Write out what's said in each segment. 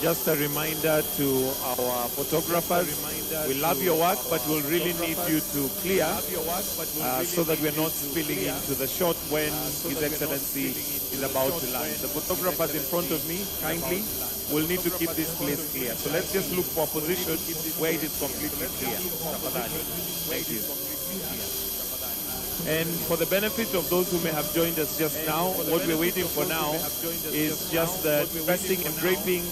Just a reminder to our photographers, we love your work, but we'll really need you to clear so that we're not spilling into the shot when His Excellency is about to land. The photographers in front of me, kindly, will need to keep this place clear. So let's just look for a position where it is completely clear. Thank you. And for the benefit of those who may have joined us just now, what we're waiting for now is just the dressing and draping.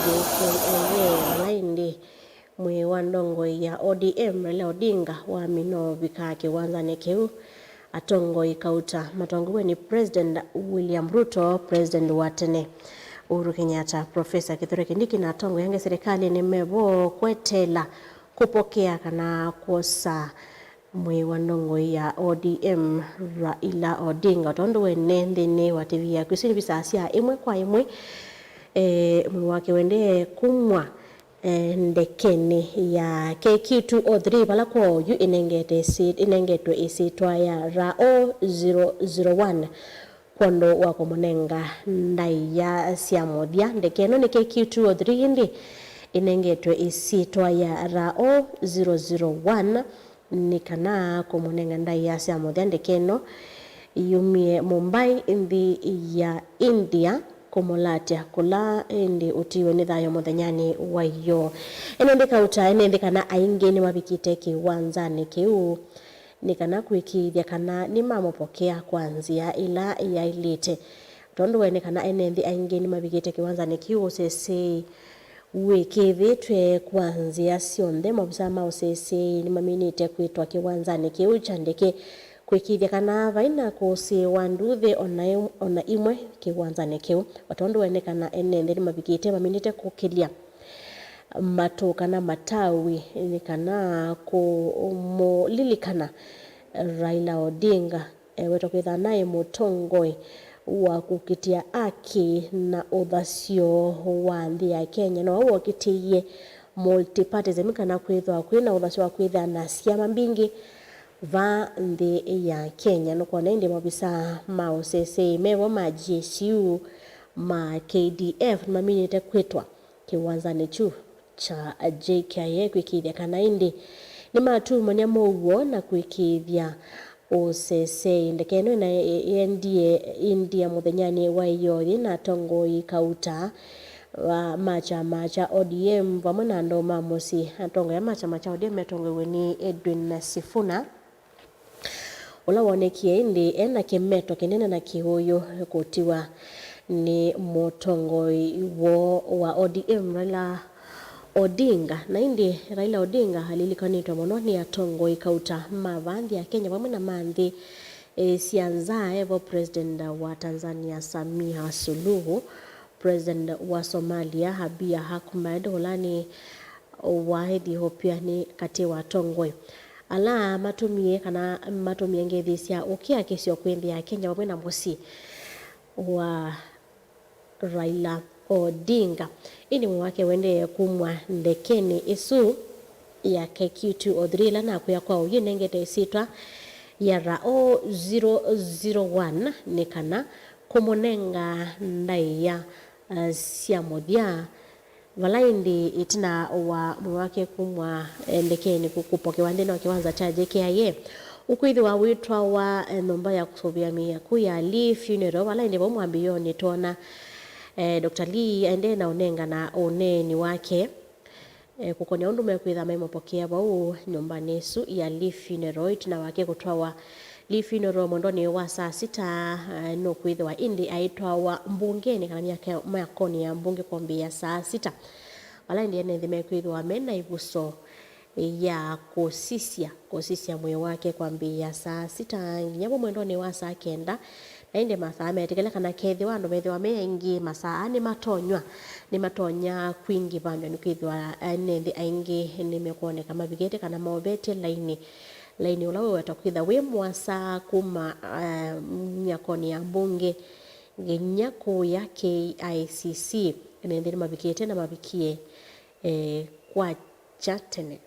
JKIA malaindi mwe wa ndongo ya ODM Raila Odinga wa Kũvika kiwanzani kiu atongo ikauta matongo ni President William RUTO, President wa tene Uhuru Kenyatta, Professor Kithure Kindiki na atongo yange serikali ni mebo kwetela kupokea kana kosa mwe wa ndongo ya ODM Raila Odinga tondo wenende wativia kusini bisasia imwe kwa imwe mwake wende kumwa ndekene ya KQ203 balako yu inengetwe isitwa ya RAO 001 kondo wako monenga ndai ya siamodia ndekeno ni KQ203 indi inengetwe isitwa ya RAO 001 nikana komonenga ndai ya siamodia ndekeno yumie Mumbai indi ya India komolatia kula indi utiwe ni thayo muthenyani wayo enendeka uta enendeka na aingeni mabikite kiwanzani kiu nikana kwikithia kana ni mamopokea kwanzia ila ya ilite tondo wenekana enendi aingeni mabikite kiwanzani kiu sese wikithitwe kwanzia sionthe mobusama osese ni maminite kwitwa kiwanzani kiu chandeke kwikithia kana vaina kusi wanduthe ona imwe kiwanzani kiu watondo wenekana enende ni mabikite maminite kukilia matoka na matawi ni kana kumulilikana Raila Odinga weto kwitha naye mutongoi wa kukitia aki na uthasio wa nthi ya Kenya no wokitiye multipartyism kana kwithwa kwina uthasio wa kwitha na ciama mbingi va nthi ya Kenya no kona indi mabisa ma OCC mevo ma GSU ma KDF maminite kwitwa kiwanzani chu cha JKIA kwikithia kana indi ni matumania mouo na kwikithia OCC ndekeno na India muthenyani wa yothi na tongoi kauta wa macha ODM vamwe na ndo ma MUSYĩ atongo ya macha ODM metongo ni Edwin Sifuna ula wonekie indi ena kimeto kinene na kihuyu kutiwa ni mutongoi wa ODM Raila Odinga na indi Raila Odinga alilikanitwa muno ni atongoi kauta mavanthi ya Kenya vamwe na manthi sianza evo president wa Tanzania Samia Suluhu, president wa Somalia Abiy Ahmed ulani wa Ethiopia ni kati wa tongoi ala matumie kana matumie ngethisia ukia kisio kwindi ya Kenya vamwe na MUSYĩ wa Raila Odinga ini mwake wende kumwa ndekeni isu ya KQ203 lana kuya kwa uyinengete isitwa ya RAO001 nikana kumonenga ndaiya siamodia valaindi itina wa mwake kumwa ndekeni kupokewa ndeno wa kiwanza cha JKIA ukwithi wa witwa wa nomba ya kusovia mia kuya Lee funeral valaindi bomwambioni tona Dr. Lee ende na onenga na oneni wake kukonia undu mekwitha maimopokea bau nyumba nesu ya Lee funeral na wake kutwawa Lee funeral mondoni wa saa 6 no kwithwa indi aitwa wa mbungeni kana miaka makoni ya mbunge kombi ya saa 6 wala ndi ene thime kwithwa mena ibuso ya kosisia mwe wake kwambi ya saa 6 nyabo mondoni wa saa 9 na indi masaa metikele kana kethi wandu methiwa mengi masaa ni matonya kwingi vandu ni kwithwa nethi aingi ni mekuoneka mabigete kana maobete laini ulawe watakwitha we mwasa kuma nyakoni ya mbunge nginyako ya KICC nendeni mabikete na mabikie kwa chatene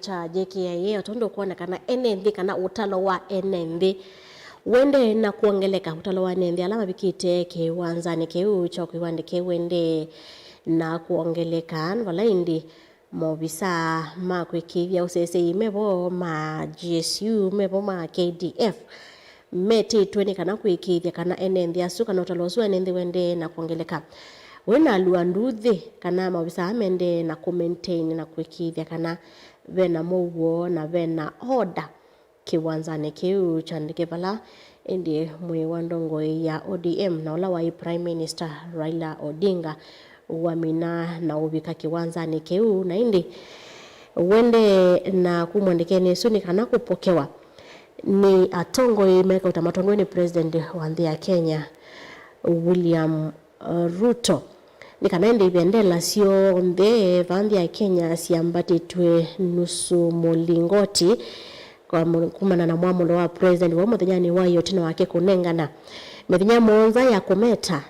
cha JKIA otondo kuona kana NND kana utalo wa NND wende na kuongeleka utalo wa NND alama bikite kiwanzani keu choki wande kewende na kuongeleka walaindi mobisa makwekivya usese mebo ma GSU mebo ma KDF meti tweni kana kwekivya kana NND asu kana utalosu NND wende na kuongeleka wena luanduthi kana mobisa amende na maintain na kwekivya kana vena mowo na vena order kiwanzani keu chandike pala indi Mwĩĩ wa ndongo ya ODM na ula wa Prime Minister Raila Odinga wamina na Kũvika kiwanzani keu na indi wende na kumwandikeni suni kana kupokewa ni atongo imeka utamatongo ni president wa nthi ya Kenya William Ruto ni kana indi ibendela sio nthi vanthi ya Kenya siambatitwe nusu mulingoti kwa kumana na mwamulo wa president wa muthenya wa yotina wake kunengana mithenya monza ya kumeta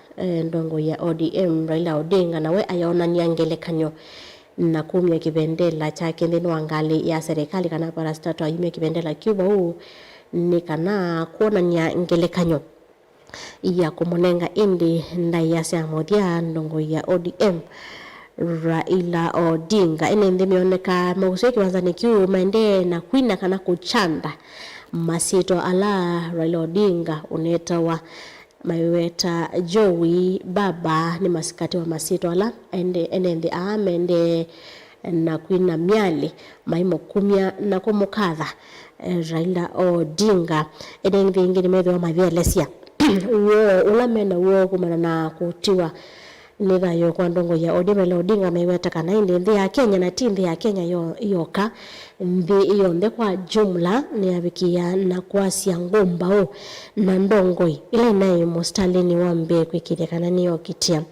ndongo ya ODM Raila Odinga nawe ayaonania ngelekanyo na kumya kibendela chake nthini wa ngali ya serikali kana parastato ayumya kibendela kiuba huu ni kana kuonania ngelekanyo ya kumonenga indi ndai ya siamuthia ndongo ya ODM Raila Odinga ene nthi mioneka MUSYĩ kiwanzani kiu maende na kwina kana kuchanda masito ala Raila Odinga unetawa maiweta Joey baba ni masikati wa masito ala ene nthi amende na kwina miali maimo kumya na kumukatha Raila Odinga ene nthi ingini methiwa mavyelesia uo ulamena uo kumana na kutiwa nitha yo kwa ndongo ya Raila Odinga maiweta kana indi nthi ya Kenya na nthi ya Kenya yoka nthi iyo nthe kwa jumla ni abikia na kwa siangomba na ndongoi ile nayo mustalini wambe kwikiria kana niyo kitia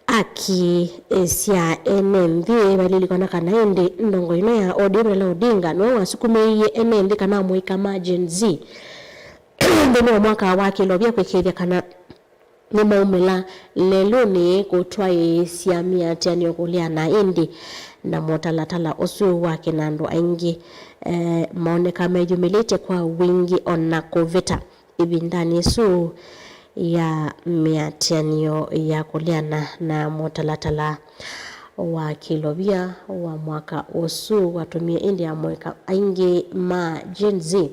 aki sia NND balilikana kana indi ndongo ino ya Raila Odinga no wasukumeiye NND kana mwika majenzi ndio mwaka wake lobia kwikiria kana ni maumela lelo ni kutwaye siamia tiani okulia na indi na motalatala osu wake na ndo aingi maoneka mejumilite kwa wingi ona kuvita ibindani su ya miatianio ya kuliana na motalatala wa kilobia wa mwaka osu watumia indi ya mweka aingi ma Gen Z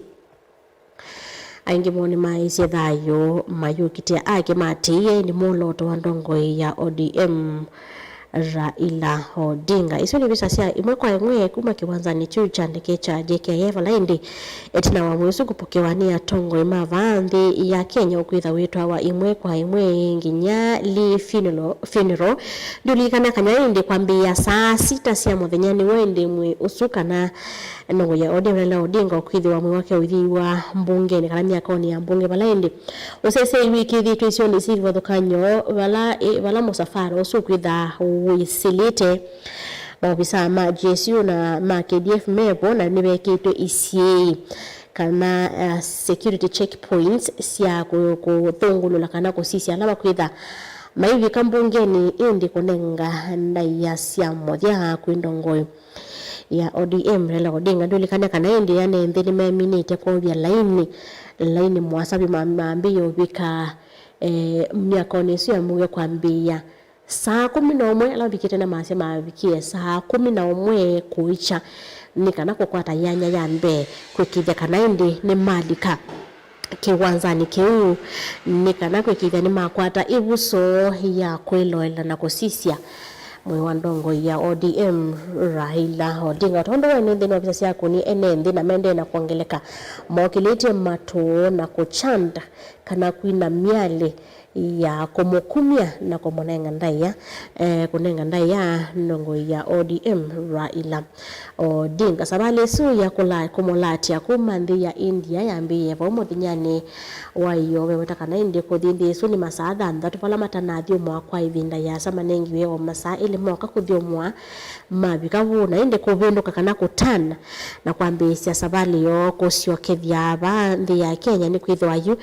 aingi moni maisi thayo mayukitia ake matiye ni muloto wa ndongo ya ODM Raila Odinga iso ni bisa sia imwe kwa imwe kuma kiwanzani chu chandike cha JKIA valaindi etina wa mwesu kupokewania tongo ima vanthi ya Kenya ukwitha witwa wa imwe kwa imwe nginya li funeral ndulikana kanya indi kwambia saa 6 cia muthenyani wende mwe usuka na ndongo ya ODM Raila Odinga ukwithi wa mwe wake uthiwa mbunge ni kana miakoni ya mbunge valaindi usese wiki thitu icio ni silva thukanyo vala musafara usu kwitha wisilite maofisa ma GSU na ma KDF mebo na nibekitwe ici kana security checkpoints cia kuthungulula kana kusisia alama kwitha maivi kambungeni indi kunenga ndai ya cia mothia kwindongo ya ODM Raila Odinga ndulikana kana indi yane nthini meminite kwobia laini mwasabi mambiyo bika miakoni cia muge kwambia saa 11 alabikite na mase mabikie saa 11 kuicha ni kana kukwata yanya yambe kwikithia kana indi ni malika kiwanzani keu ni kana kwikithia ni makwata ibuso ya kweloela na kusisia Mwĩĩ wa ndongo ya ODM Raila Odinga tondo wene nthini wa bisa yako ni NND na mende na kuongeleka mawakiliti mato na kuchanda kana kuina miale ya kumukumia na kumonenga ndaya kunenga ndaya ndongo ya ODM Raila Odinga sabale su ya kumulati ya kumanthi ya India yambiye pa umuthinyani wayo weweta kana indi kuthindi su ni masaada ndatu pala matanathio mwakwa ivinda ya samanengi we o masaa ile mwaka kuthiomwa mabika vuna indi kuvinduka kana kutana na kwambisia sabali yo kusiokethia ba nthi ya Kenya ni kwithwa yu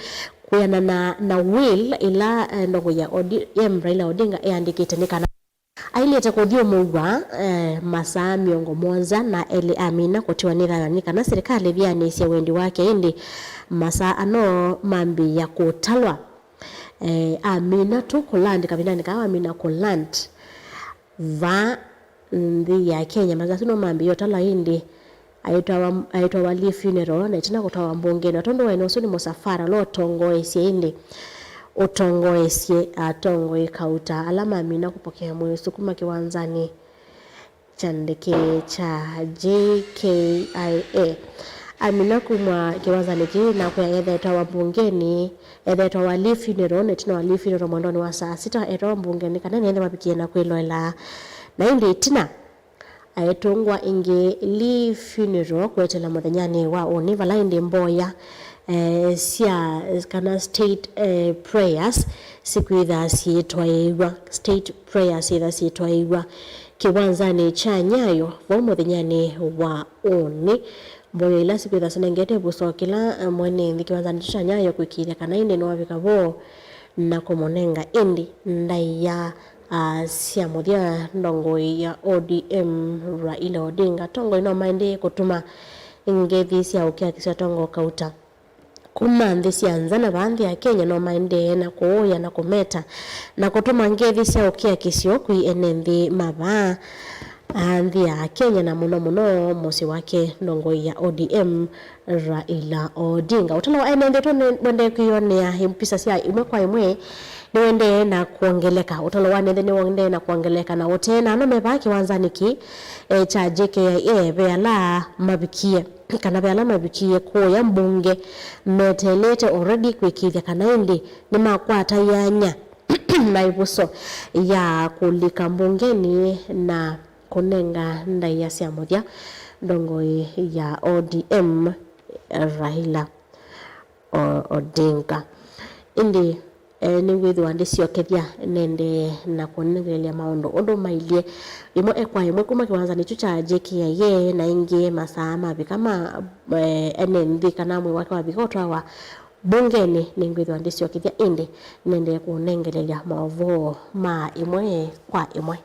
kuyana na will ila ndongo ya ODM Raila Odinga eandikite ni kana ailete kuthio muwa masaa miongo mwanza na eli amina kutiwa nithana kana serikali vianisya wendi wake indi masaa ano mambi ya kutalwa amina tu kuland kabinani kawa amina kuland va ndi ya Kenya mazatuno mambi yotala indi aitwa wali funeral na itina kutawa mbungeni watondo wainosu ni musafara lo tongoesye indi utongoesye atongo kauta alama amina kupokea mwĩĩ sukuma kiwanzani cha ndege cha JKIA amina kumwa kiwanzani kii na kuyayetha wa mbungeni ethetwa wali funeral na itina wali funeral mwandoni wa saa 6 etwa mbungeni kana niende mabikie na kwiloela na indi itina aitungwa ingi li funeral kwetela muthenyani wa oni vala indi mboya sia kana state prayers sikwitha sietwaiwa state prayers itha sietwaiwa kiwanzani cha Nyayo wa muthenyani wa oni mboya ila sikwitha sanengete busokila mwene kiwanzani cha Nyayo kwikiria kana indi no wabika bo na kumonenga indi ndaiya sia muthia ndongo ya ODM Raila Odinga tongo ino maende kutuma ingethi cia ukia kiswa tongo kauta kuma nthi cia nzana bandhi ya Kenya no maende na kuoya na kumeta na kutuma ngethi cia ukia kisio kwi enenthi maba nthi ya Kenya na muno musi wake ndongo ya ODM Raila Odinga utalo wa enenthi to wende kuyonea impisa cia imwe kwa imwe ni wende na kuongeleka utalo wa nende ni wende na kuongeleka na utena no meba kiwanzani ki cha JKIA beala mabikie kana beala mabikie kuya mbunge metelete already kwikithia kana indi ni makwata yanya na ibuso ya kulika mbungeni na kunenga ndaiya cia muthia ndongo ya ODM Raila Odinga indi ni withwa ndiciokethia nende na kunegerelia maundu undu mailie imwe ekwa imwe kuma kiwanzani cha JKIA na ingi masaa mabika ma enenthi kana mwe wake wabika utwawa bungeni ni withwa ndiciokethia indi nende kunengerelia maovo ma imwe kwa imwe.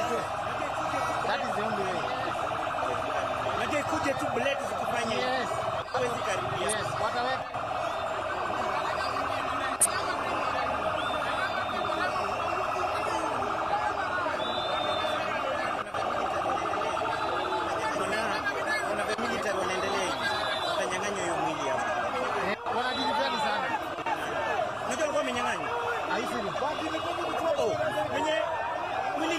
That is the only way. Unajua ikuje tu bullet zikufanye. Yes. Hawezi karibia. Yes. Wataweka. Kuna military wanaendelea. Watanyang'anywa hiyo mwili hapo. Wanajidefend sana. Unajua walikuwa wamenyang'anywa. Haisi ni. Mwenye mwili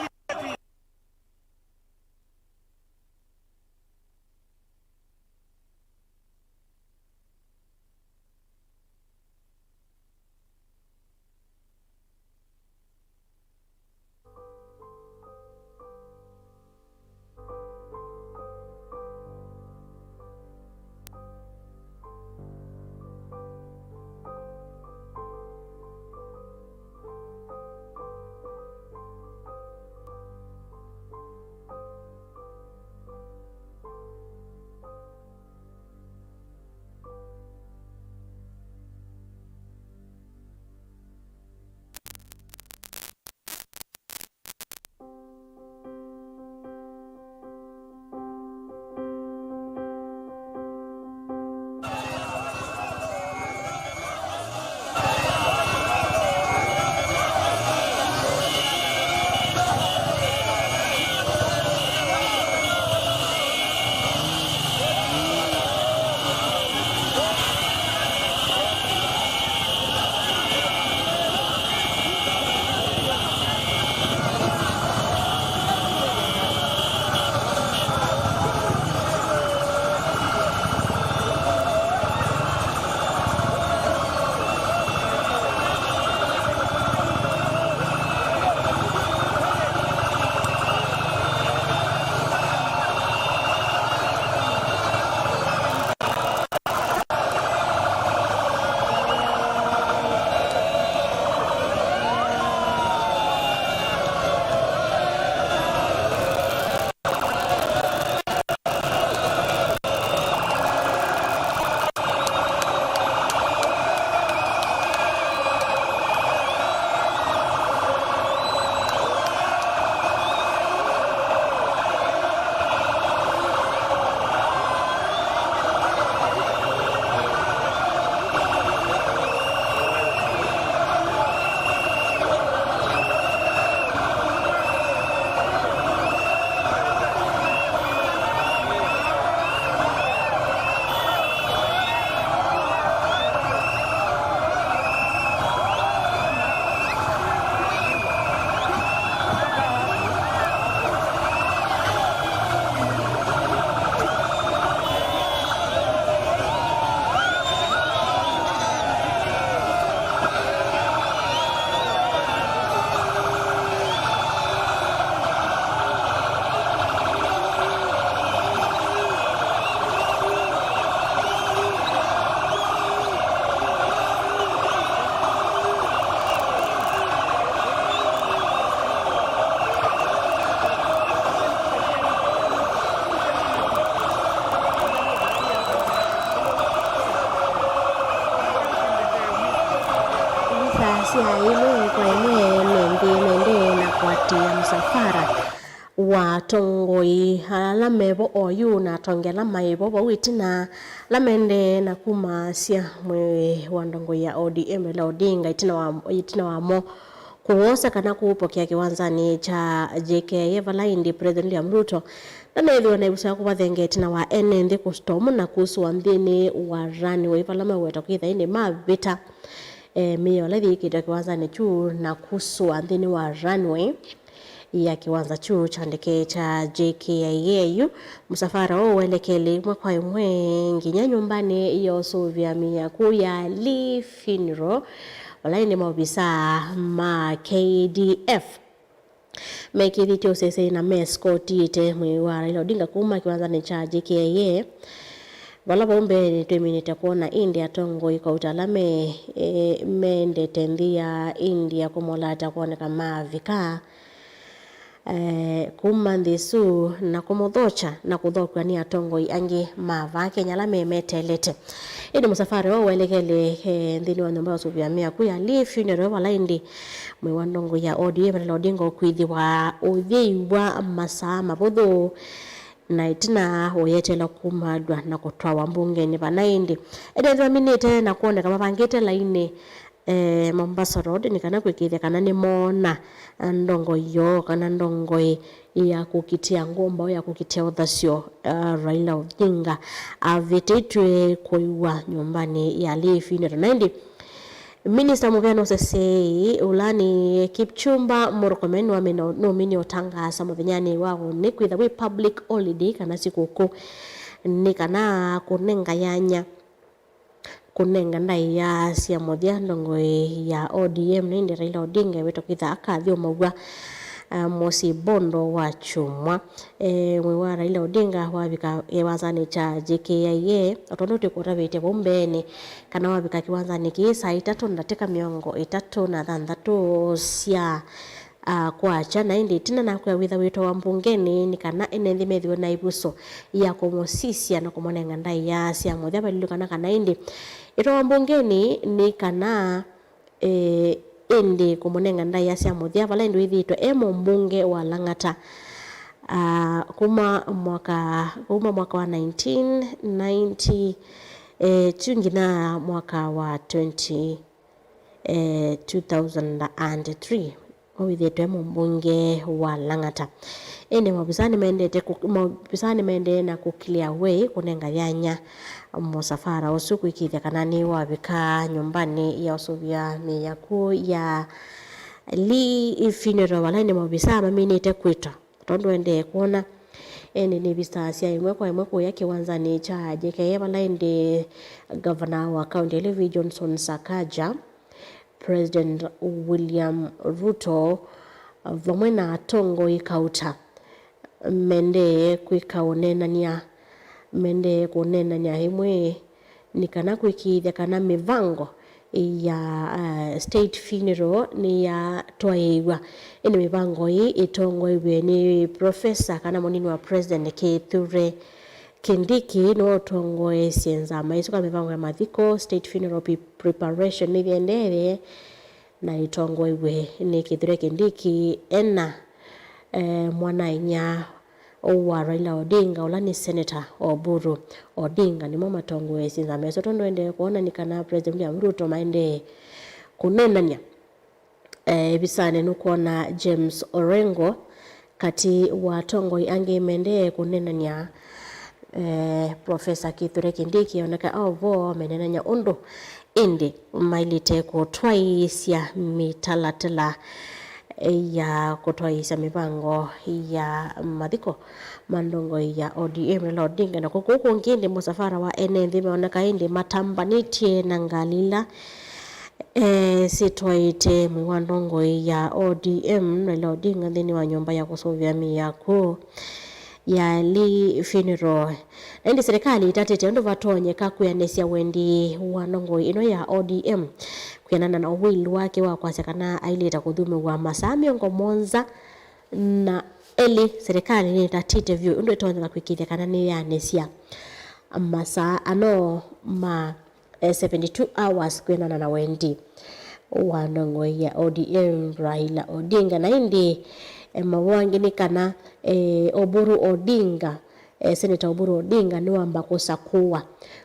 NIWAKWATIA msafara wa tongoi lamebo oyu na tongela maibo bawitina lamende na kumasia mwe wandongo ya ODM la Odinga itina wamo kuwosa kana kupokea kiwanzani cha JKIA valaindi President RUTO na hivyo wanaibusa kuwathenge itina wa NND kustomu na kuhusu wambini wa runway valama weta kuitha ini mavita miyo lethi kita kiwanza ni chuu na kusu andhini wa runway ya kiwanza chuu chandike cha JKIA msafara uwelekeli mwakwa mwengi nyanyumbani iyo suvya miyaku ya Lee Funeral walaini maubisa ma KDF mekithi chose na mescoti ite mwe wa Raila Odinga kuma kiwanza ni cha JKIA Wala bombe tweminite kuona India tongo ikautalame mende tendia India kumolata kuone kama vika kumandisu na kumodhocha na kudhokwa ni atongo angi mava Kenya la metelete ini musafari wao welekele ndini wa nyumba subiamia kuya li funeral wala indi mwandongo ya ODM na odingo kwithiwa uthiwa masaa mabuthu na itina oyetela kumadwa na kutwawa mbungeni banaindi edenzwa minite na kuone kama bangete laini Mombasa Road nikana kwikithia kana ni mona ndongo yo kana ndongo ya kukitia ngomba ya kukitia uthasio Raila Odinga avitetwe kuiwa nyumbani ya Leafine Renaindi Minister Muveno Sesei ulani Kipchumba Murkomen wa nomini otangasa muthenyani wao ni kwitha we public holiday kana sikuku ni kana kunenga yanya kunenga ndai ya cia muthia ndongo ya ODM ni Raila Odinga weto kwitha akathio maugwa MUSYĩ bondo wa chumwa mwe wa Raila Odinga wabika kiwanzani cha JKIA otonote kuravite bombeni kana wabika kiwanzani ki saa 3:36 cia kwacha na indi tina na kwa witha wito wa mbungeni ni kana enethi methio na ibuso ya kumosisia na kumonenga ndai ya cia muthia balilukana kana indi ito wa mbungeni ni kana indi kumonenga ndai ya cia muthia vala ndu ithitwe mbunge wa Lang'ata kuma mwaka wa 1990 chungina mwaka wa 2003 owithitwe mbunge wa Lang'ata ene mabisani mende na ku clear way kunenga yanya musafara usuku ikithia kana ni wabika nyumbani ya usubia miyaku ya li funeral wala ni mabisa maminite kwita tondo ende kuona ene ni visa cia imwe kwa ya kiwanzani cha JKIA wala ende governor wa county Levi Johnson Sakaja President William RUTO vamwe na tongo ikauta mende kwikaonenania mende kunenania himwe nikana kwikithia kana mivango ya state funeral ni ya twaiwa ene mivango hii itongo iwe ni professor kana monini wa president Kithure Kindiki no tongo sienza maisuka mivango ya mathiko state funeral preparation ni endere na itongo iwe ni Kithure Kindiki ena mwana inya wa Raila Odinga ulani senator Oburu Odinga ni mama tongo sienza meso tondo ende kuona ni kana president William Ruto maende kunenania bisane nukuona James Orengo kati wa tongo ange mende kunenania Professor Kithure Kindiki oneka avo menenanya undo indi mailite kutwaisya mitalatala ya kutwaisya mipango ya mathiko mandongo ya ODM Raila Odinga na kuku ngindi musafara wa NNV meoneka indi matambanitie na ngalila sitwaite mwandongo ya ODM Raila Odinga ndini wa nyumba ya kusovya miyaku ya li funeral ndi serikali itatete ndo vatonyeka kuyanesia wendi wanongo ino ya ODM kuyanana na will wake wa kwasekana aileta kudhume wa masaa miongo monza na eli serikali ni tatite view ndo itonyeka kwikithia kana ni yanesia masaa ano ma 72 hours kuyanana na wendi wanongo ya ODM Raila Odinga na indi mawangi ni kana Oburu Odinga Senator Oburu Odinga ni wamba kusakuwa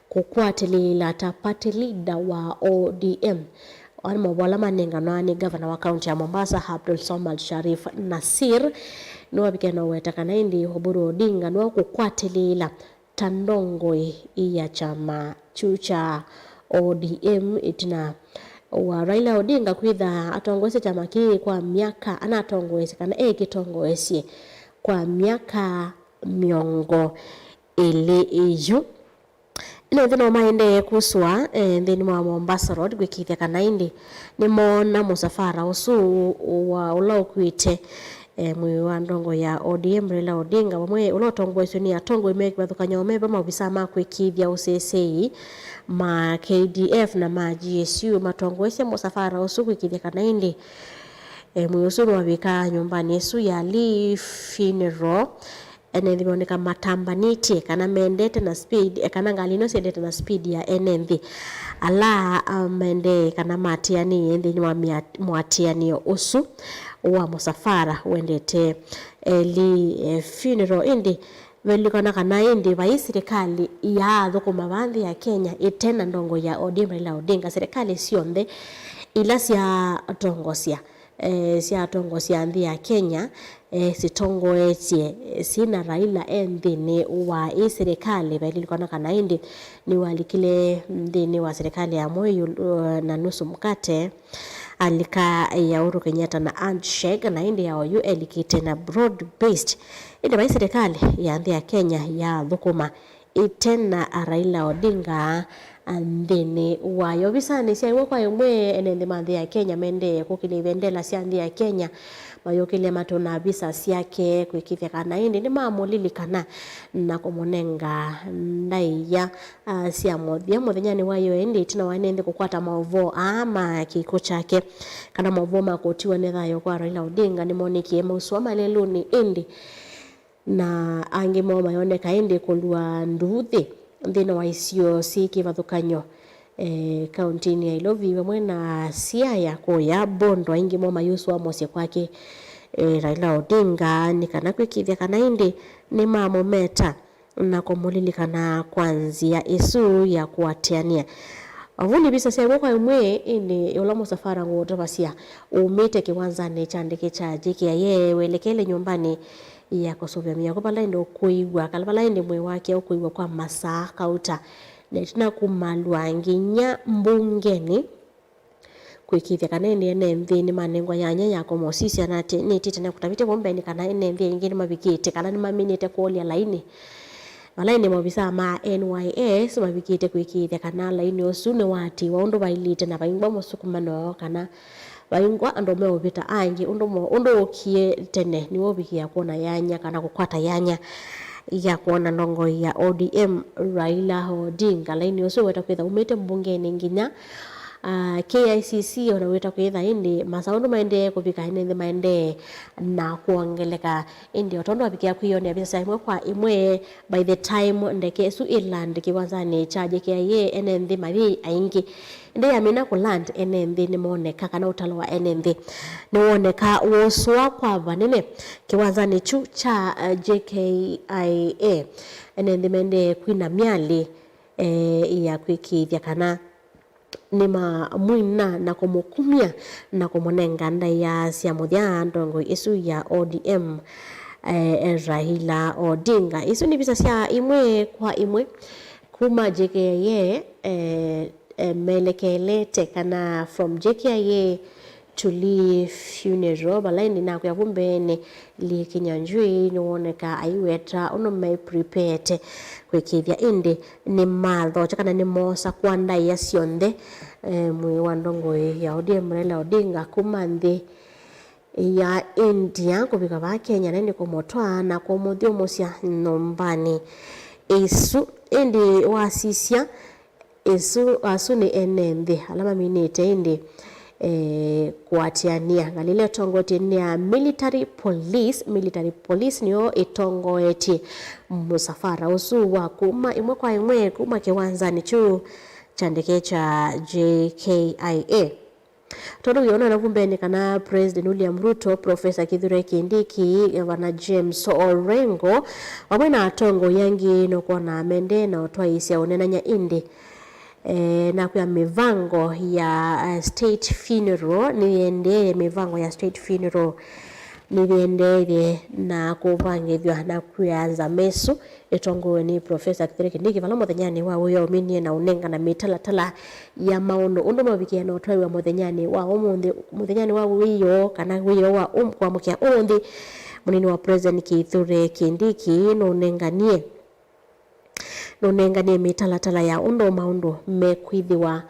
kukwatilila tapati leader wa ODM wala wala manenga nani governor wa county ya Mombasa Abdul Samad Sharif Nasir ni wabikena wetakana indi Oburu Odinga ni kukwatilila tandongo ya chama chucha ODM itina wa Raila Odinga kwitha atongwese chama kii kwa miaka ana atongwese kana kitongwese kwa miaka miongo ile iyo ino thino maende kuswa ndeni wa Mombasa Road gwikithia kana indi ni mona musafara usu wa ulaukwite Mwĩĩ wa ndongo ya ODM Raila Odinga wamwe ulotongwe ni atongwe mekibathukanya omeba maobisa ma kwikithia UCC ma KDF na ma GSU matongwe cia musafara usu kwikithia kana indi Mwĩĩ usu wabika nyumbani esu ya Lee funeral enenthi moneka matambanite kana mendete na speed kana ngalino siendete na speed ya enenthi ala mende kana matiani enthi wa mwatiani usu wa musafara wendete Lee funeral indi velikana kana indi vai serikali ya thukuma banthi ya Kenya itena ndongo ya ODM Raila Odinga serikali cionthe ila cia tongosia nthi ya Kenya sitongoetie sina Raila nthini wa serikali velikana kana indi ni walikile nthini wa serikali ya Moi na nusu mkate alika ya Uhuru Kenyatta na handshake na indi ya OU elikite na broad based indi vai serikali ya nthi ya Kenya ya thukuma itena Raila Odinga andene wayo bisane cia kwa imwe enende manthi ya Kenya mende kukile vendela cia nthi ya Kenya mayokile matona bisa ciake kwikithia kana indi ni mamulilikana na kumunenga ndaiya cia mothia muthenyani wayo indi itina wanende kukwata maovo ama kiko chake kana maovo makotiwa ne thayo kwa Raila Odinga ni monikie muswa maleluni indi na angi moma yoneka indi kulwa nduthi ndino wa isio siki vathukanyo kaunti ya Ilovi mwena Siaya koya Bondo ingi moma yusu wa mose kwake Raila Odinga ni kana kwikithia kana indi ni mamometa na kumulilikana kwanzia isu ya kuatiania avuni bisa cia kwa imwe indi yola musafara ngoto basia umite kiwanzani chandike cha JKIA welekele nyumbani ya kusovya miya kupala ndo kuigwa kalapala indi Mwĩĩ wake kuigwa kwa masaa kauta netina kumalwa nginya mbungeni kwikithia kana indi enenthi ni manengwa yanya yako MUSYĩ anati ni titene kutavite bombeni kana enenthi ingini mabikite kana ni maminite kuolia laini malaini mobisa ma NYS mabikite kwikithia kana laini usu ni wati wa undu bailite na baingwa musukumano kana baingwa ando meobita angi undo okie tene ni wobikia kuona yanya kana kukwata yanya ya kuona ndongo ya ODM Raila Odinga laini usu weta kwitha umite mbungeni nginya KICC unaweta kwitha indi masaundu maende kuvika indi maende na kuongeleka indi otondo abikia kuione bisa imwe kwa imwe by the time ndeke su inland kiwanzani cha JKIA enenthi mathi aingi indi yamina ku land enenthi ni moneka kana utalo wa enenthi ni woneka woswa kwa vanene kiwanzani chu cha JKIA enenthi mende kwina miali ya kwikithia kana nima mwina na kumukumia na kumunenga ndaya cia muthia ndongo isu ya ODM Raila Odinga isu ni bisa cia imwe kwa imwe kuma JKIA melekelete kana from JKIA to Lee funeral balaini na kwa vumbene Lee kinyanjui ni woneka aiweta uno me prepare kwikithia indi ni matho kana ni mosa kwa ndai ya cionthe Mwĩĩ wa ndongo ya ODM Raila Odinga kumanthi ya India kuvika va Kenya nende kumotwa na kumuthio mucia nombani isu indi wasisia isu asu ni enenthi alama minite indi kuatiania ngalile tongote ni ya military police niyo itongoeti musafara usu wa kuma imwe kwa imwe kuma kiwanzani chu chandike cha JKIA todo yona na vumbeni kana President William RUTO Professor Kithure Kindiki Governor James Orengo wamena atongo yangi no kona mende na otwaisia onenanya indi na kwa mivango ya state funeral niende mivango ya state funeral niende na kuvangithwa na kuanza mesu itongo ni Professor Kithure Kindiki vala muthenyani wa uyo minie na unenga na mitalatala ya maundu undu mabikia na otwaiwa muthenyani wa muthenyani wa uyo kana uyo wa kwa mukia undi munini wa President Kithure Kindiki nonenganie mitalatala ya undu maundu mekwithiwa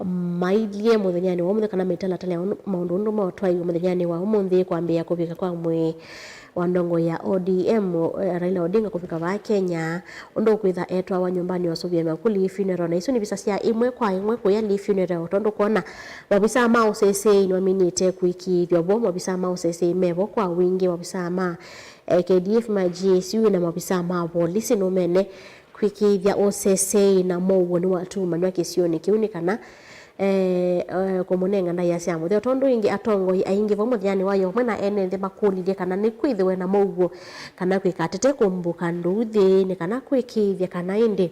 mailie muthenyani wa kana metala tala maundu ndo motwai muthenyani wa umuthi kwambia kuvika kwa Mwĩĩ wa ndongo ya ODM Raila Odinga kuvika wa Kenya ndo kwitha etwa wa nyumbani wa Sovia makuli funeral na isu ni visa cia imwe kwa imwe kuya li funeral tondo kuona wabisa ma usese ni waminite kuiki vyobo wabisa ma usese mebo kwa wingi wabisa ma KDF ma GSU na wabisa ma polisi no mene kuiki vya usese na mo ni watu manwa kisioni kiunikana kumunenga ndai asia muthe tondu ingi atongo aingi vo muthani wayo mwena ene nthe makulithie kana ni kwithiwe na maugo kana kwikatete kumbuka nduthi ni kana kwikithia kana indi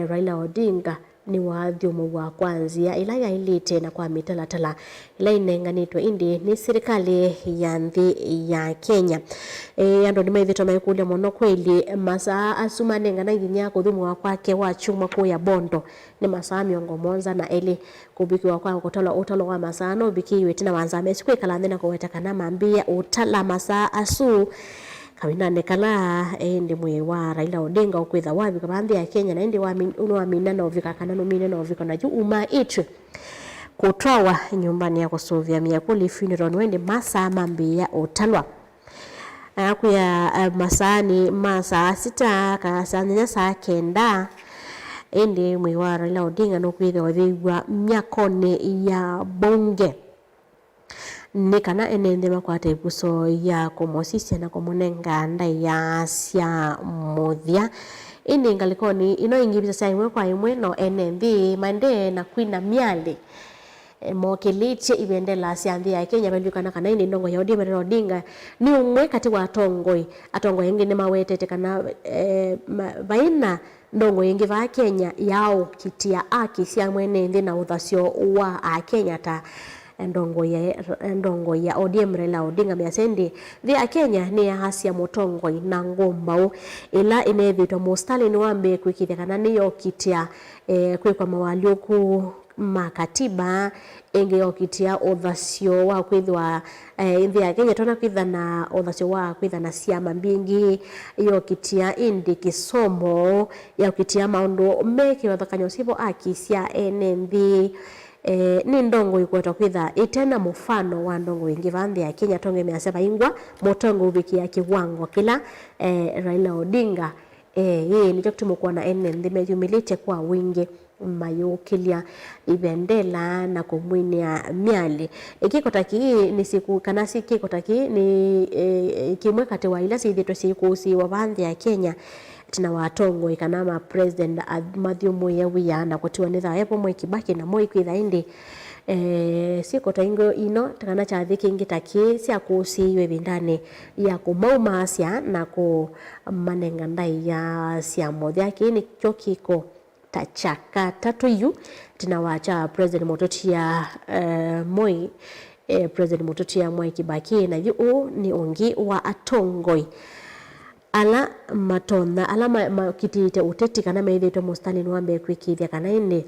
Raila Odinga ni wathiomo wa kwanzia ila yailite na kwa mitalatala ila inenganitwe indi ni serikali ya nthi ya Kenya ando ni maithito maikulia mono kweli masaa asumanenga na nginya kuthumu wa kwake wa chuma ku ya bondo ni masaa miongo monza na eli kubiki wa kwa utalo wa masaa no bikiwe tina wanzame siku ikala na kuweta kana mambia utala masaa asu kawina nekala ndi Mwĩĩ wa Raila Odinga ukwitha wabi kabambi ya Kenya na ndi wa minana ovika kana no minana ovika na uma itwe kutwawa nyumbani ya kusovia miakuli funeral wende masa mambia utalwa akuya masani masa sita kasanya saa kenda ndi Mwĩĩ wa Raila Odinga no kwitha wathigwa myakoni ya bonge ni kana enende makwate buso ya komosisi na komunenga ndai ya sia muthia ini ngalikoni ino ingibisa sia imwe kwa imwe no enende mande na kwina miali mokeliche ibendela sia nthi ya Kenya belikana kana ini ndongo ya Odinga ni umwe kati wa atongo yengi ni mawetete kana baina ndongo yengi va Kenya yao kitia aki sia mwene nthi na uthasio wa a Kenya ta ndongo ya ODM Raila Odinga miasendi vya Kenya ni ya hasia motongo na ngombao ila inevitwa Stalin wambe kwikithia kana niyo kitia kwikwa mawalioku makatiba enge yokitia uthasio wa kwithwa nthi ya Kenya tona kwitha na uthasio wa kwitha na siama mbingi yokitia indi kisomo yokitia maundu meke wathakanyo sivo akisia nthi ni ndongo ikweta kwitha itena mufano wa ndongo ingi vanthi ya Kenya tonge measeba ingwa motongo ubiki ya kiwango kila Raila Odinga yeye ni chakutimo kuona nthi meyumilite kwa wingi mayukilia ibendela na kumwinia miali ikikotaki ni siku kana sikikotaki ni kimwe kati wa ila sithitwe sikusi wa vanthi ya Kenya tina watongo ikanama president mathiumu ya wiya na kutiwa nitha epo Mwĩĩ Kĩbakĩ na Moi kwitha indi sikota ingo ino takana cha thiki ngitaki sia kusiwe bindane ya kumauma asia na ku manenga ndai ya sia mothia kini chokiko tachaka tatu yu tina wacha president mototia Moi president mototia Mwĩĩ Kĩbakĩ na yu ni ungi wa atongoi ala matona ala makitite uteti kana meithito Stalin wambe kwikithia kana indi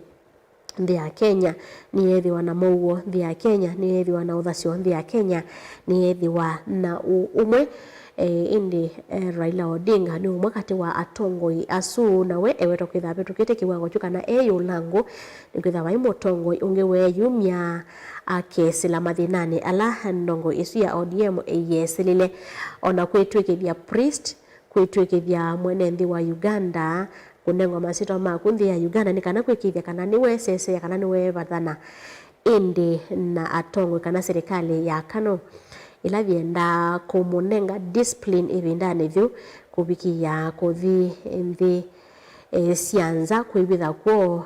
nthi ya Kenya ni yethiwa na mauo nthi ya Kenya ni yethiwa na uthasio nthi ya Kenya ni yethiwa na umwe indi Raila Odinga ni umwe kati wa atongoi asu nawe eweto kwitha betukite kiwango chukana yulangu ni kwitha wa imotongoi ungewe yumya akesila mathinani ala ndongo isu ya ODM yesilile ona kwitwikithia priest kwitwikithia mwene nthi wa Uganda kunengwa masito maku nthi ya Uganda ni kana kwikithia kana ni wesese kana ni wevathana indi na atongo kana serikali ya Kano ila vienda kumunenga discipline ibindane vyu kubikia kuthi nthi sianza kwibitha kwo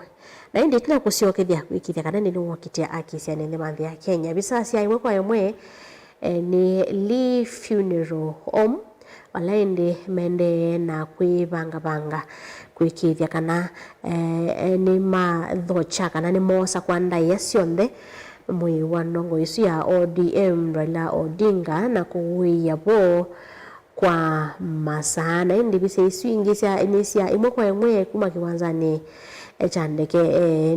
na indi tena kusiokethia kwikithia kana ni wakitia akisia nthi manthi ya Kenya bisasi ya imwe kwa imwe ni Lee Funeral Home walaende mende na kwibanga kwikithia kana ni mathocha kana ni mosa kwa ndai cionthe Mwĩĩ wa ndongo isu ya ODM Raila Odinga na kuwiya bo kwa masana indi bise isu ingi cia inisia imwe kwa imwe kuma kiwanzani chandeke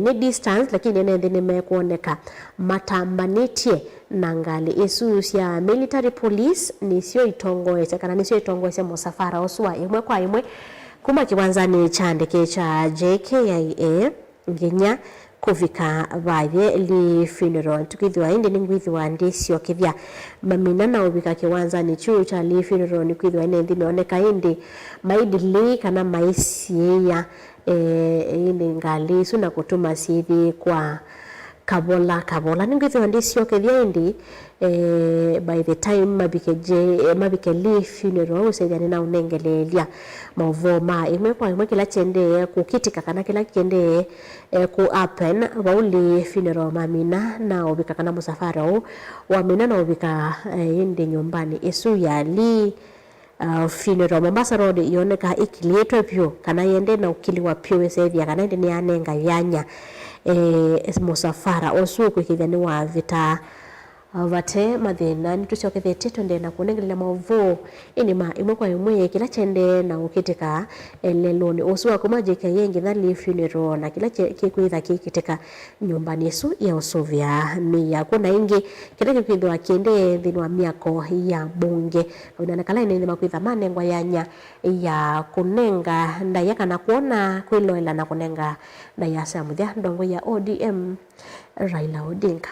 ni distance lakini nende nimekuoneka matambanitie na ngali isu cia military police nisio itongoese kana nisio itongoese musafara oswa imwe kwa imwe kuma kiwanzani chandeke cha JKIA nginya Kũvika vaye li funeral tukithwa indi ni ngwithwa ndisio kithia mamina na ubika kiwanza ni chu cha li funeral ni kwithwa ine ndinooneka indi maidili kana maisia indi ngali suna kutuma sithi kwa Kavola ni ngwithwa ndisio kithia indi by the time mabike li funeral usethia na unengelelia mauvoma imwe kwa imwe kila chende kukitika kana kila chende ku happen wauli funeral mamina na ubika kana musafara wa mina na ubika indi nyumbani isu ya li funeral Mombasa Road ioneka ikilietwe pyo kana yende na ukiliwa pyo wesethia kana indi ni anenga yanya musafara osu kwikithia ni wa vita vate mathina nitucokethetie twende na kunengelela mauvu inima imwe kwa imwe kila chende na ukitika leloni usu wa kuma JKIA ngitha li funeral na kila kikwitha kikitika nyumbani isu ya usuvia mia kuna ingi kila kikwithwa kiende thini wa miako ya bunge unanakala ine makwitha manengwa yanya ya kunenga ndaya kana kuona kwiloela na kunenga ndaya samuthia ndongo ya ODM Raila Odinga.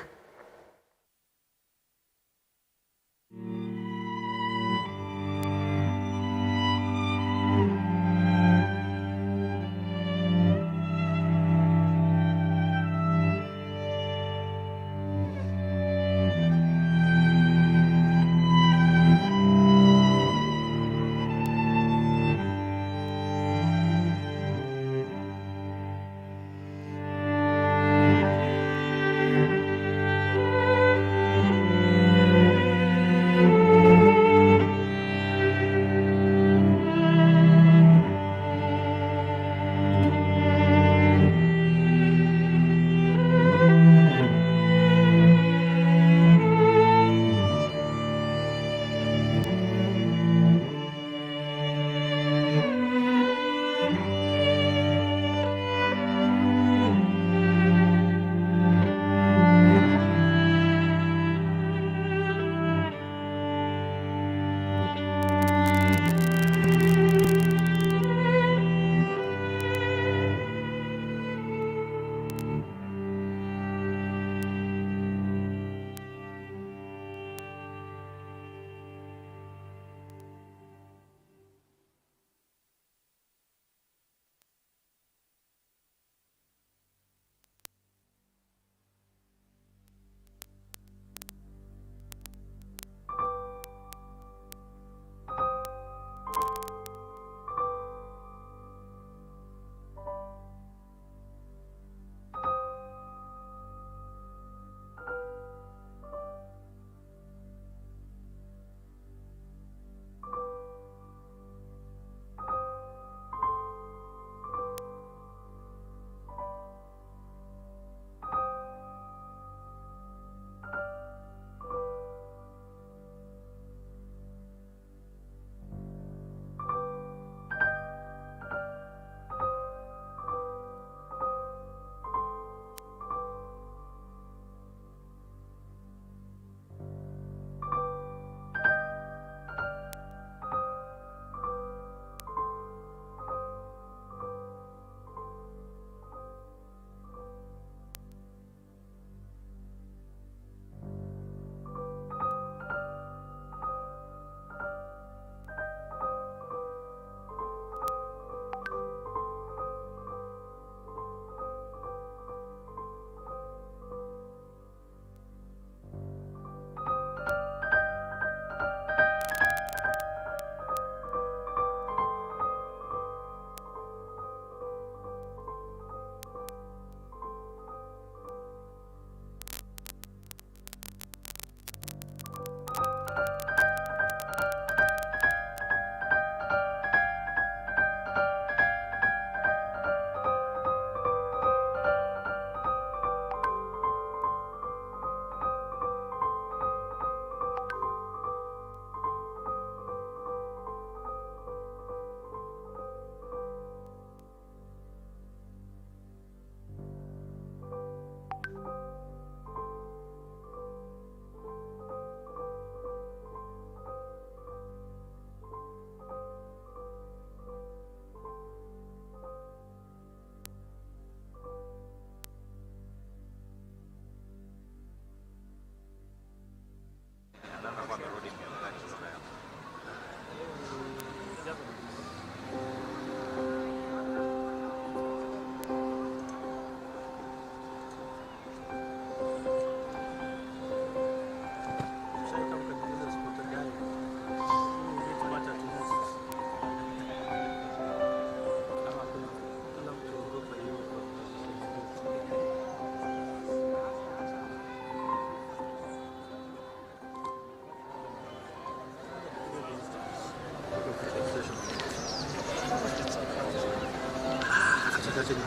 Actually,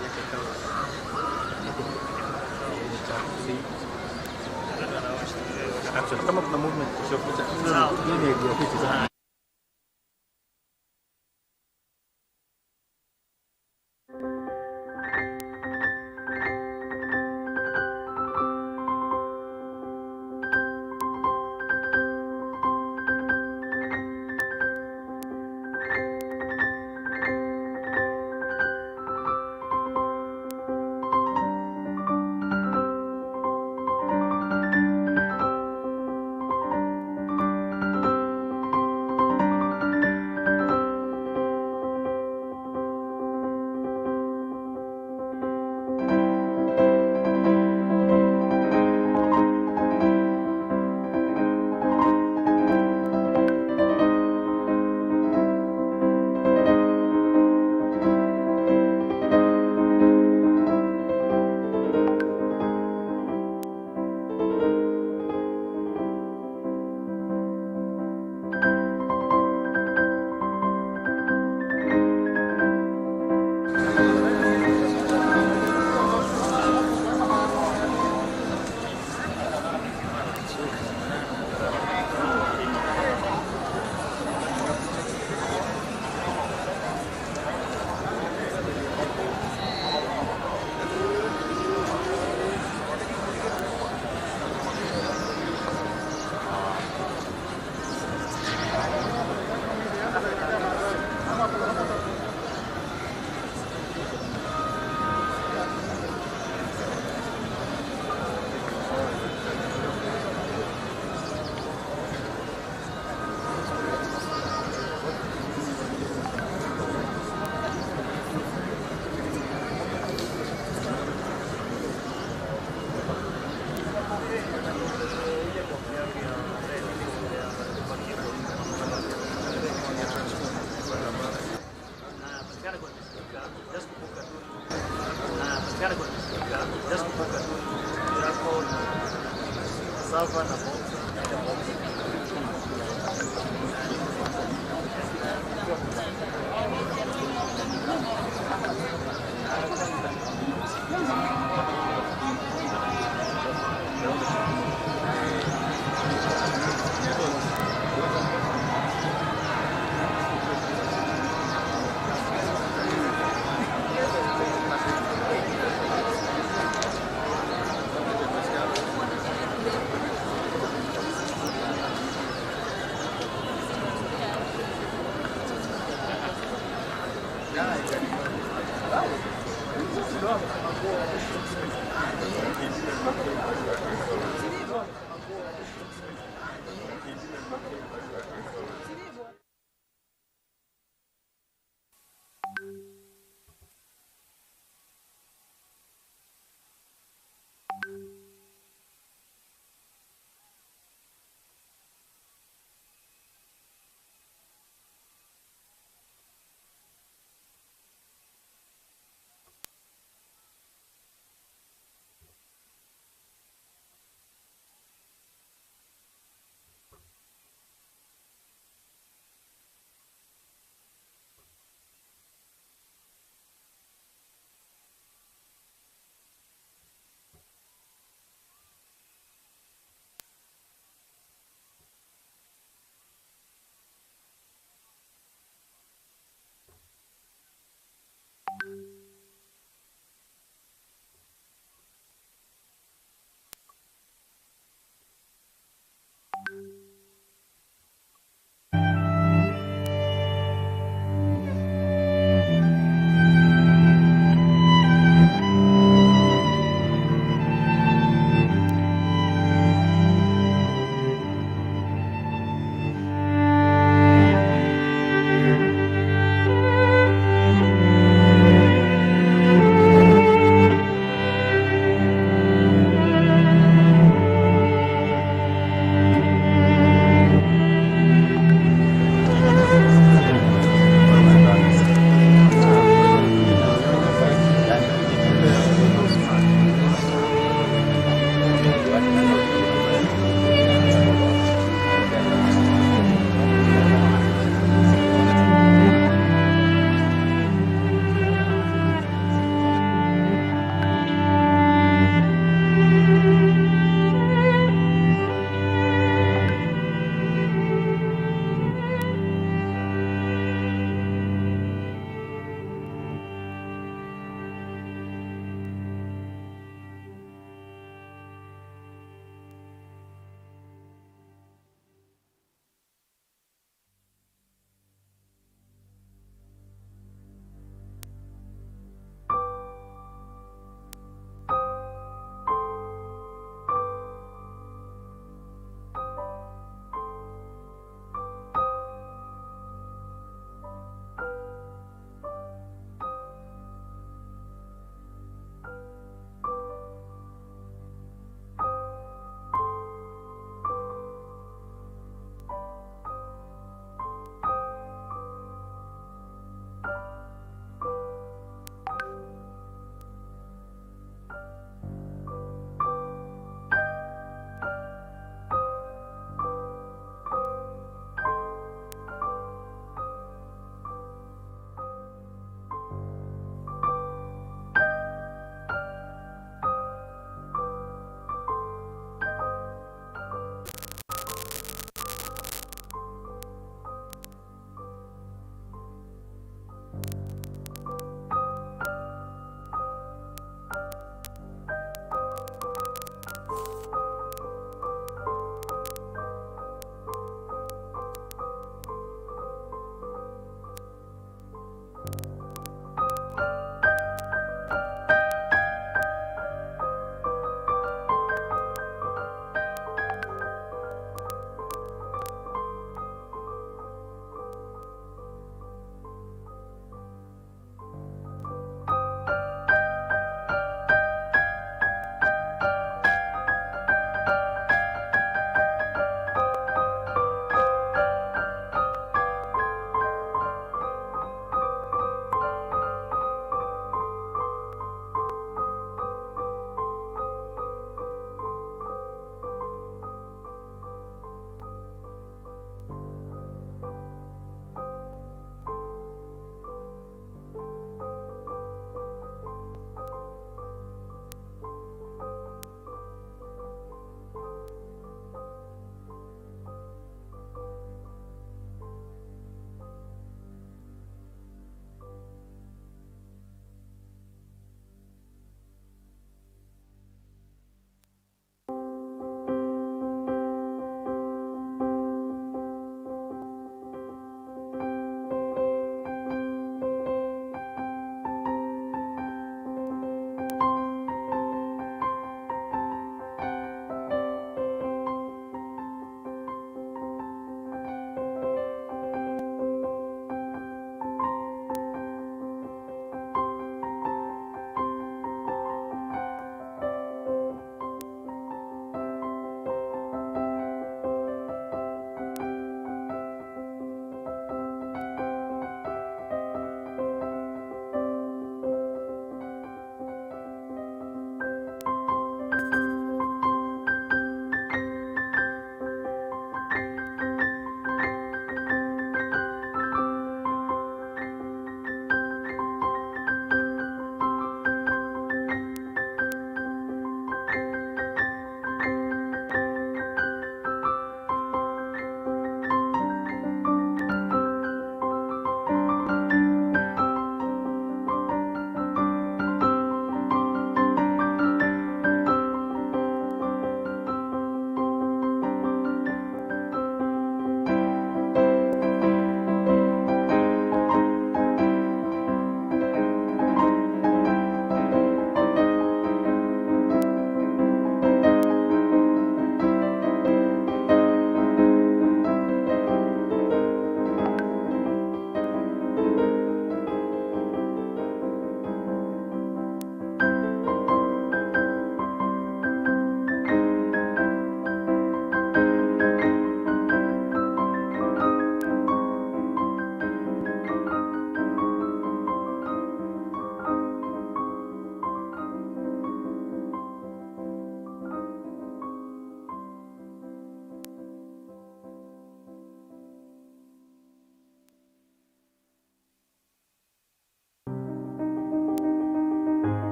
kama kuna movement kushoto. Yeah,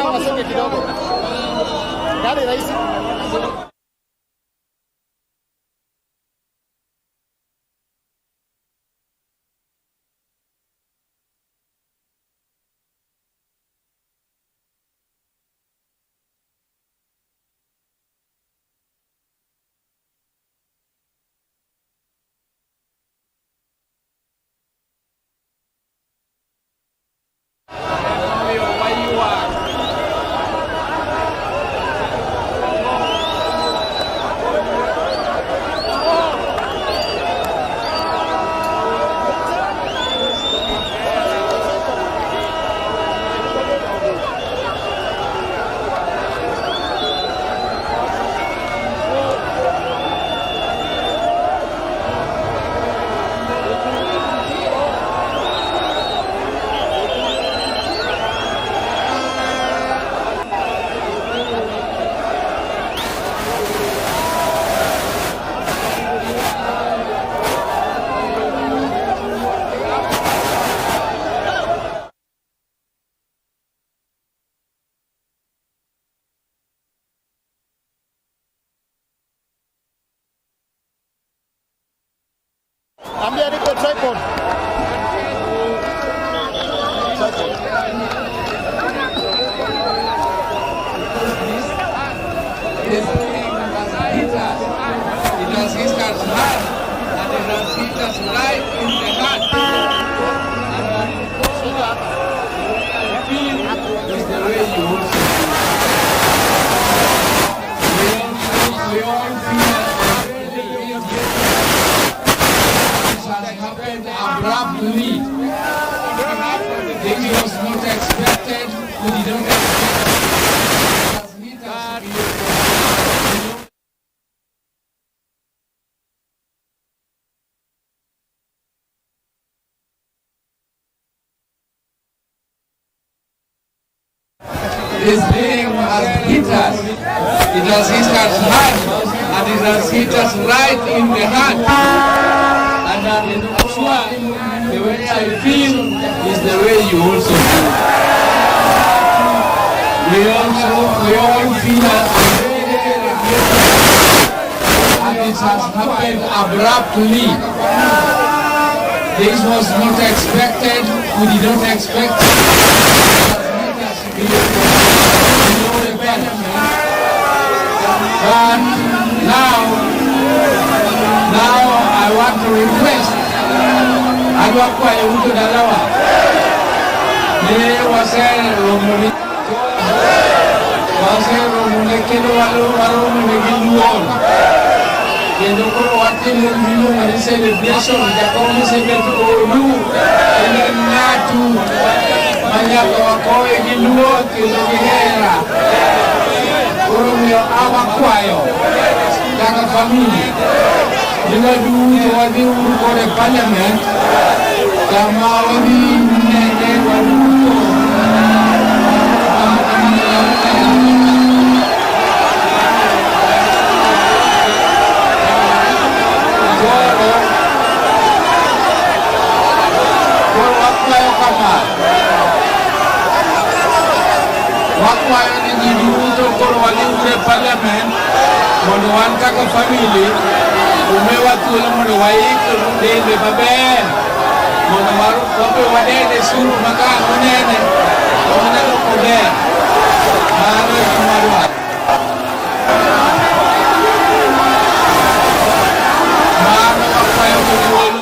Mama wasonge kidogo. Gari rahisi. Ambia niko tripod. It has hit us hard and it has hit us right in the heart. Is the way you also we all feel this has happened abruptly. This was not expected. We didn't expect it. It has hit us. This thing has hit us. It has hit us hard and it has hit us right in the heart. And I'm sure the way I feel is the way you also feel. We all feel and it has happened abruptly. This was not expected. We did not expect it. But now I want to request RUTO dalawa. Kendo walu megiluon. Kendo koro watimo gino mar celebration jakom sebetulu ene ng'atu manyaka wakowe gi luor kendo gi hera. Koro miyo awakwayo kaka famili joma duto wadhi uru kode parliament kama wadhi nene waduto wakwayo ni ji duto koro wadhi ure parliament mondo wan kaka famili umewa thuolo mondo waik dende maber mondo wabe wadede suru maka onene oneno kober mano e gima dwaro mano wakwayo gi thuolo.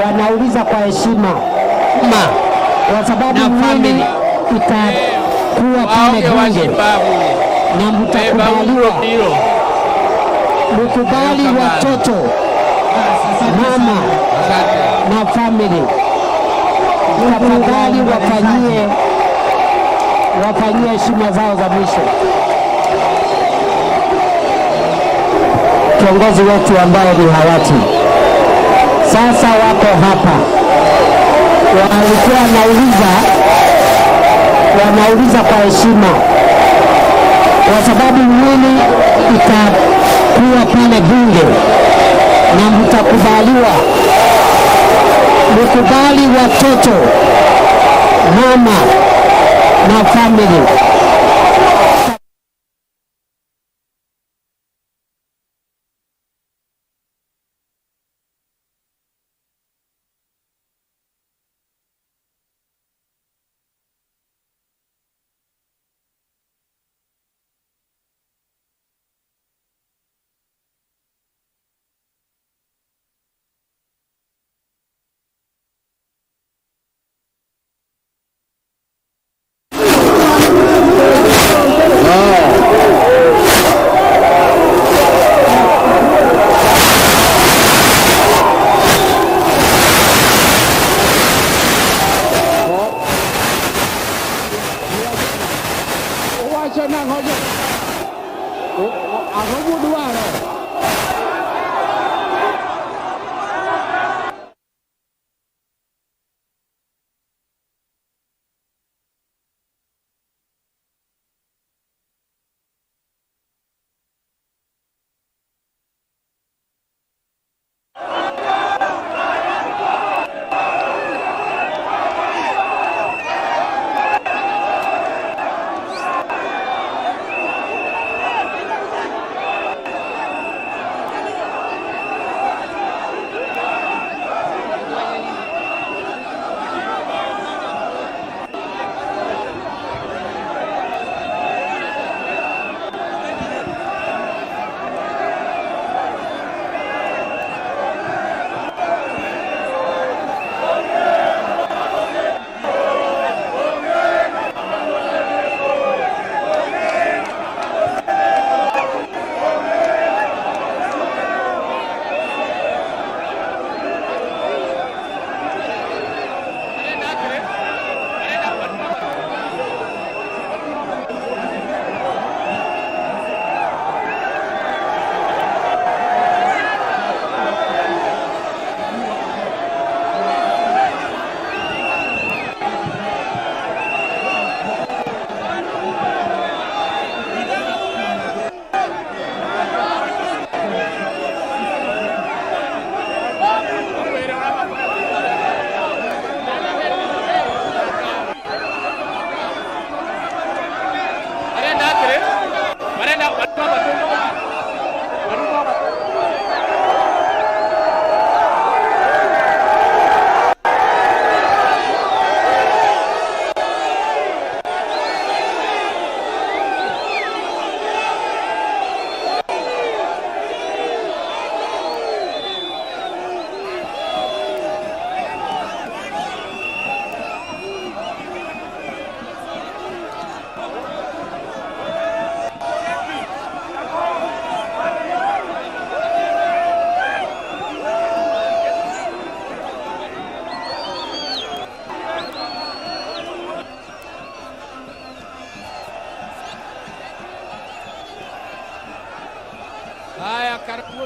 wanauliza kwa heshima kwa sababu mwili itakuwa pale bunge na mtakubaliwa, mkubali watoto, mama na family, tafadhali wafanyie heshima zao za mwisho. Kiongozi wetu ambao ni hayati sasa wako hapa, walikuwa wanauliza kwa heshima kwa sababu mwili itakuwa pale bunge na mtakubaliwa, mkubali watoto, mama na family.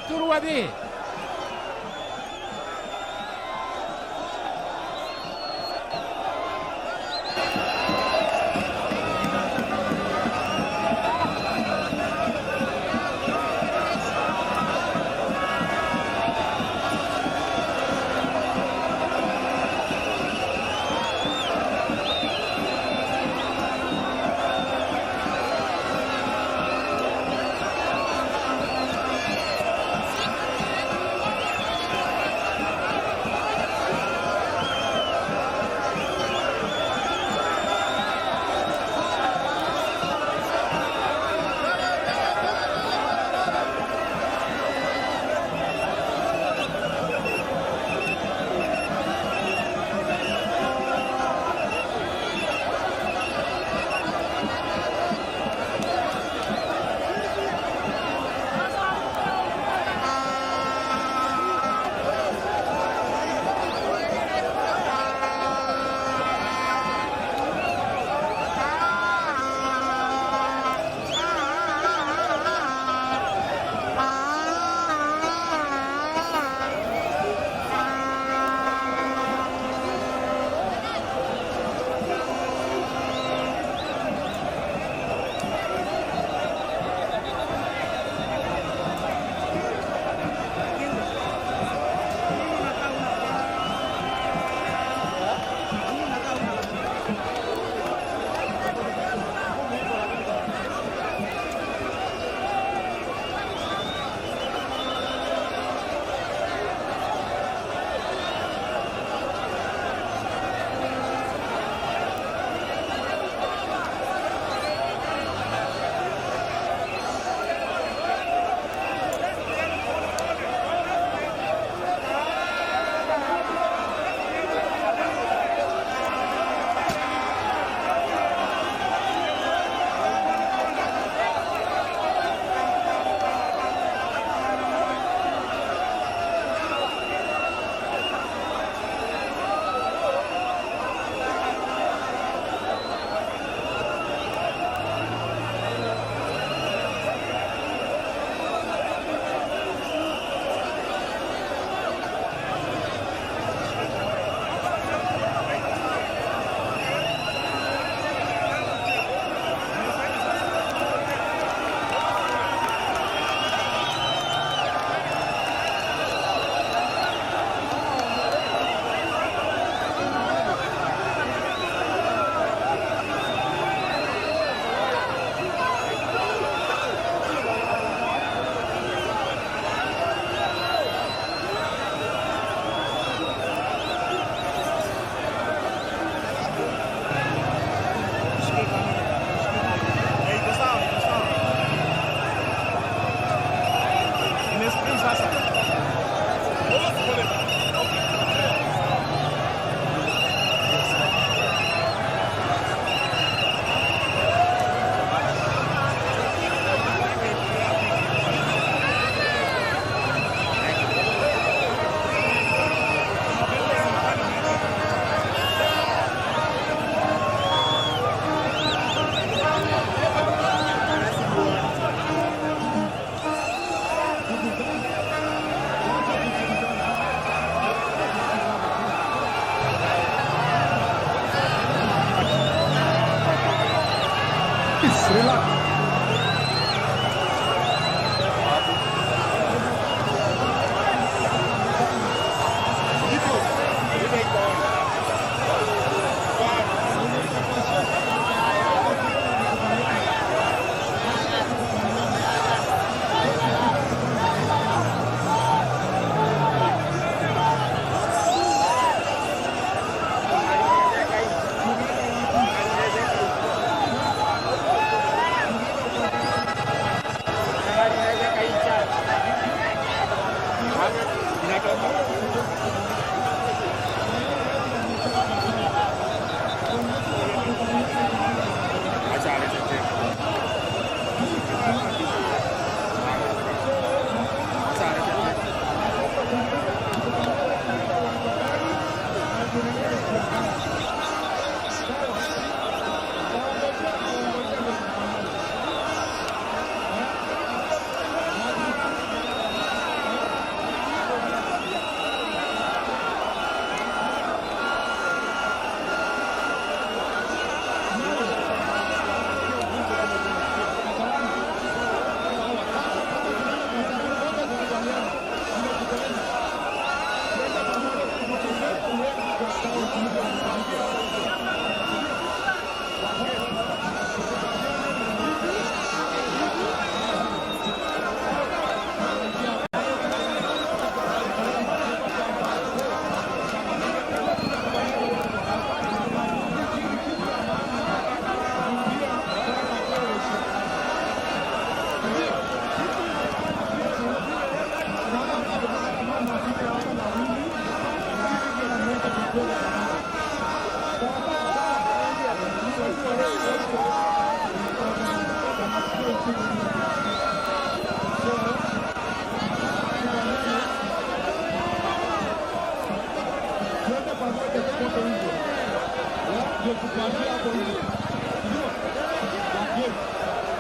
Turwadi.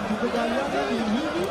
Tukubaliane ni hivi